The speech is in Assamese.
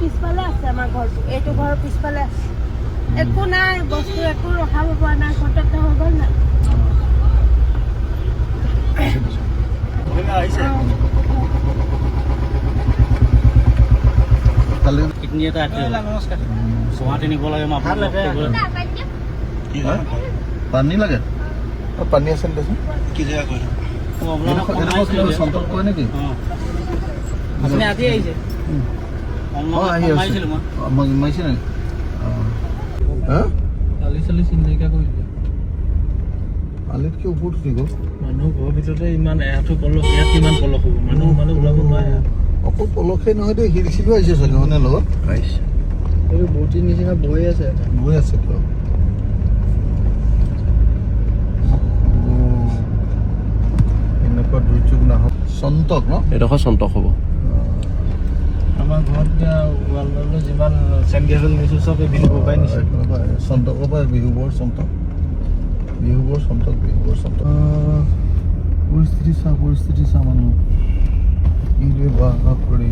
পিছফালে আছে আমাৰ ঘৰটো, এইটো ঘৰৰ পিছফালে আছে। একো নাই, বস্তু একো ৰখাব পৰা নাই, ফটকতে হৈ গ'ল না। কিডনী এটা আছে, গুৱাহাটী নিব লাগে। পানী লাগে, পানী আছে দেচোন। কি জেগা কৰিলে চন্তক কয় নেকি? আপুনি আজি আহিছে? মাৰিছে নেকি? আলি চালি চিন্তাইকা কৰিলে। আলিত কি ওপৰত উঠি গ'ল? মানুহ ঘৰৰ ভিতৰতে ইমান এয়াতো পলস, ইয়াত কিমান পলস হ'ব? মানুহ মানে ওলাব নোৱাৰে। অকল পলসেই নহয় দেই, শিল চিলো আহিছে চাগে মানে লগত। আহিছে এই বটিৰ নিচিনা বৈ আছে, বৈ আছে তো। এনেকুৱা দুৰ্যোগ নাহক। চন্তক ন? এডোখৰ চন্তক হ'ব। আমাৰ ঘৰত এতিয়া ৱাললৈ যিমান চেংগেল নিছো চব বিহু পাই নিছে। চন্তকৰ পৰা বিহুবৰ চন্তক, বিহুবৰ চন্তক, বিহুবৰ চন্তক। পৰিস্থিতি চা মানুহ কি বাপ ৰে।